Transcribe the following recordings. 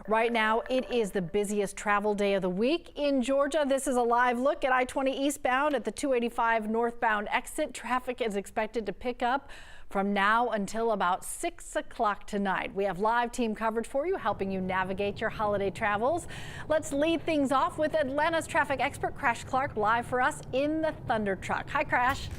Right now, it is the busiest travel day of the week in Georgia. This is a live look at I-20 eastbound at the 285 northbound exit. Traffic is expected to pick up from now until about 6 o'clock tonight. We have live team coverage for you, helping you navigate your holiday travels. Let's lead things off with Atlanta's traffic expert, Crash Clark, live for us in the Thunder Truck. Hi, Crash.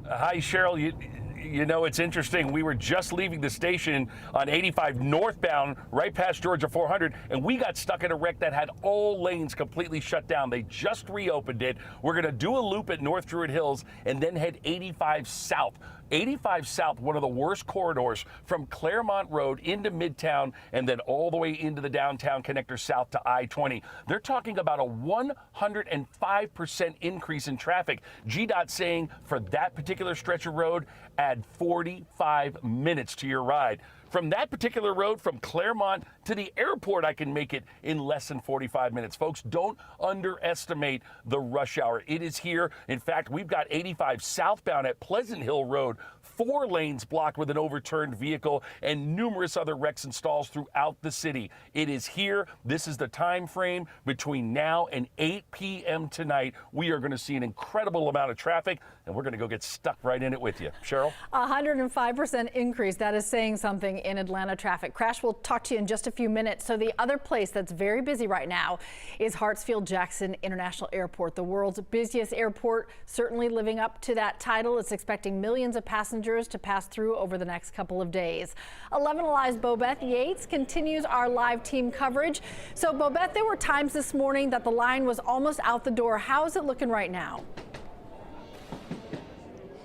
Hi, Cheryl. You know, it's interesting. We were just leaving the station on 85 northbound, right past Georgia 400, and we got stuck in a wreck that had all lanes completely shut down. They just reopened it. We're going to do a loop at North Druid Hills and then head 85 south. 85 south, one of the worst corridors from Claremont Road into Midtown and then all the way into the downtown connector south to I-20. They're talking about a 105% increase in traffic. GDOT saying for that particular stretch of road, add 45 minutes to your ride. From that particular road, from Claremont to the airport, I can make it in less than 45 minutes. Folks, don't underestimate the rush hour. It is here. In fact, we've got 85 southbound at Pleasant Hill Road, 4 lanes blocked with an overturned vehicle and numerous other wrecks and stalls throughout the city. It is here. This is the time frame between now and 8 p.m. tonight. We are going to see an incredible amount of traffic, and we're going to go get stuck right in it with you. Cheryl? 105% increase. That is saying something in Atlanta traffic. Crash, we'll talk to you in just a few minutes. So the other place that's very busy right now is Hartsfield-Jackson International Airport, the world's busiest airport, certainly living up to that title. It's expecting millions of passengers to pass through over the next couple of days. 11 Alive's Bobeth Yates continues our live team coverage. So Bobeth, there were times this morning that the line was almost out the door. How is it looking right now?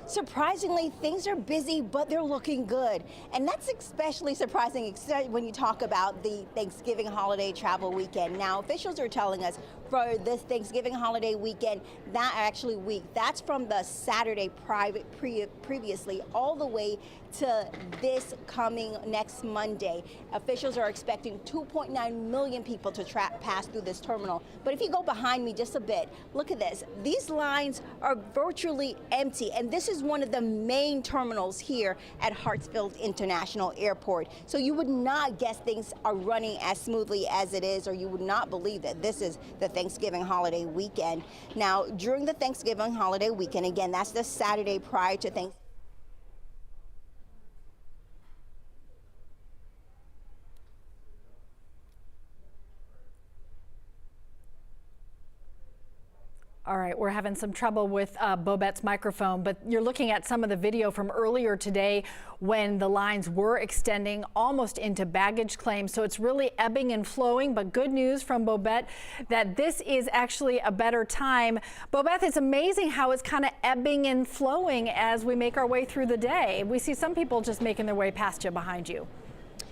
Surprisingly, things are busy, but they're looking good. And that's especially surprising when you talk about the Thanksgiving holiday travel weekend. Now, officials are telling us for this Thanksgiving holiday weekend, that's from the Saturday previously all the way to this coming next Monday. Officials are expecting 2.9 million people to pass through this terminal. But if you go behind me just a bit, look at this. These lines are virtually empty, and this is one of the main terminals here at Hartsfield International Airport. So you would not guess things are running as smoothly as it is, or you would not believe that this is the Thanksgiving holiday weekend. Now, during the Thanksgiving holiday weekend, again, that's the Saturday prior to Thanksgiving. All right, we're having some trouble with Bobette's microphone, but you're looking at some of the video from earlier today when the lines were extending almost into baggage claim. So it's really ebbing and flowing, but good news from Bobette that this is actually a better time. Bobette, it's amazing how it's kind of ebbing and flowing as we make our way through the day. We see some people just making their way past you behind you.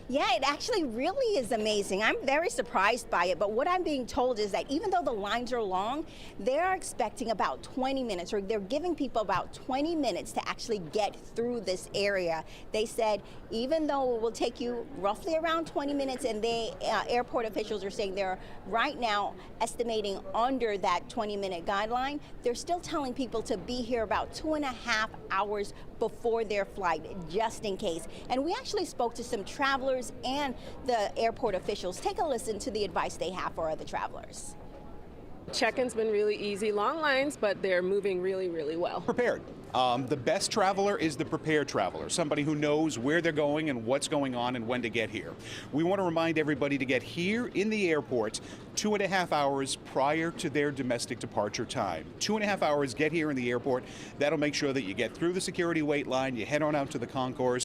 Yeah, it actually really is amazing. I'm very surprised by it, but what I'm being told is that even though the lines are long, they're expecting about 20 minutes, or they're giving people about 20 minutes to actually get through this area. They said even though it will take you roughly around 20 minutes, and airport officials are saying they're right now estimating under that 20-minute guideline, they're still telling people to be here about 2.5 hours before their flight, just in case. And we actually spoke to some travelers and the airport officials. Take a listen to the advice they have for other travelers. Check-in's been really easy, long lines, but they're moving really, really well. Prepared. The best traveler is the prepared traveler, somebody who knows where they're going and what's going on and when to get here. We want to remind everybody to get here in the airport 2.5 hours prior to their domestic departure time. 2.5 hours, get here in the airport. That'll make sure that you get through the security wait line, you head on out to the concourse.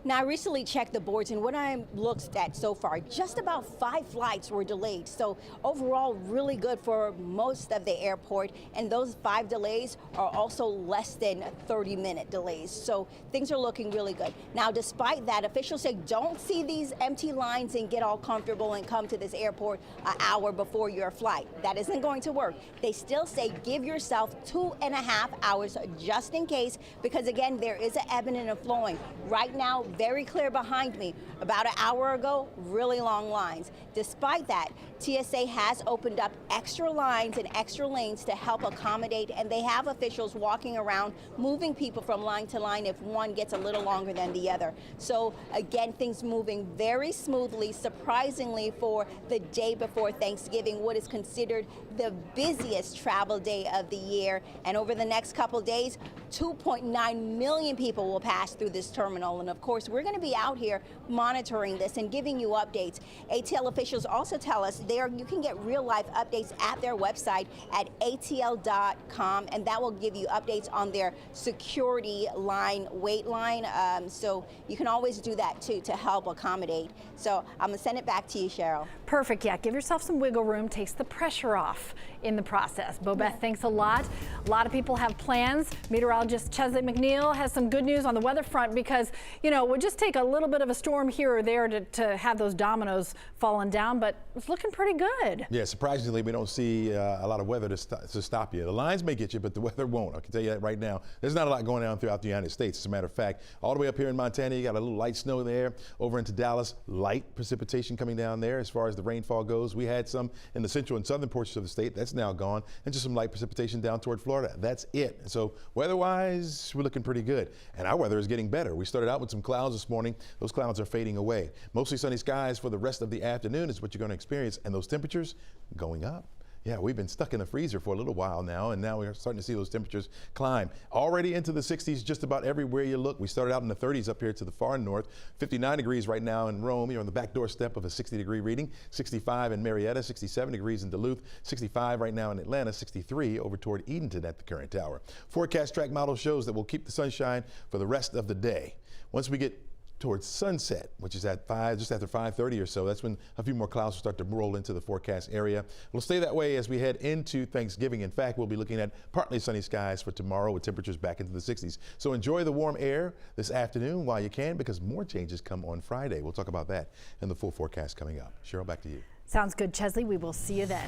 Now, I recently checked the boards, and what I looked at so far, just about 5 flights were delayed. So overall, really good for most of the airport. And those 5 delays are also less than 30-minute delays. So things are looking really good. Now, despite that, officials say don't see these empty lines and get all comfortable and come to this airport an hour before your flight. That isn't going to work. They still say give yourself 2.5 hours just in case, because again, there is an ebbing and a flowing. Right now, very clear behind me. About an hour ago, really long lines. Despite that, TSA has opened up extra lines and extra lanes to help accommodate, and they have officials walking around, moving people from line to line if one gets a little longer than the other. So again, things moving very smoothly, surprisingly for the day before Thanksgiving, what is considered the busiest travel day of the year. And over the next couple days, 2.9 million people will pass through this terminal. And of course, we're going to be out here monitoring this and giving you updates. ATL officials also tell us you can get real life updates at their website at atl.com, and that will give you updates on their security line, wait line. So you can always do that too to help accommodate. So I'm gonna send it back to you, Cheryl. Perfect. Yeah, give yourself some wiggle room, takes the pressure off in the process. Bobeth, thanks a lot. A lot of people have plans. Meteorologist Chesley McNeil has some good news on the weather front because, you know, it would just take a little bit of a storm here or there to have those dominoes falling down, but it's looking pretty good. Yeah, surprisingly, we don't see a lot of weather to stop you. The lines may get you, but the weather won't. I can tell you that right now. There's not a lot going on throughout the United States. As a matter of fact, all the way up here in Montana, you got a little light snow there. Over into Dallas, light precipitation coming down there as far as the rainfall goes. We had some in the central and southern portions of the state. That's now gone. And just some light precipitation down toward Florida. That's it. So weather-wise, we're looking pretty good. And our weather is getting better. We started out with some clouds this morning. Those clouds are fading away. Mostly sunny skies for the rest of the afternoon is what you're going to experience. And those temperatures going up. Yeah, we've been stuck in the freezer for a little while now, and now we're starting to see those temperatures climb. Already into the 60s just about everywhere you look. We started out in the 30s up here to the far north. 59 degrees right now in Rome. You're on the back doorstep of a 60-degree reading. 65 in Marietta, 67 degrees in Duluth, 65 right now in Atlanta, 63 over toward Edenton at the current hour. Forecast track model shows that we'll keep the sunshine for the rest of the day. Once we get towards sunset, which is at just after 5:30 or so. That's when a few more clouds will start to roll into the forecast area. It'll stay that way as we head into Thanksgiving. In fact, we'll be looking at partly sunny skies for tomorrow with temperatures back into the 60s. So enjoy the warm air this afternoon while you can, because more changes come on Friday. We'll talk about that in the full forecast coming up. Cheryl, back to you. Sounds good, Chesley. We will see you then.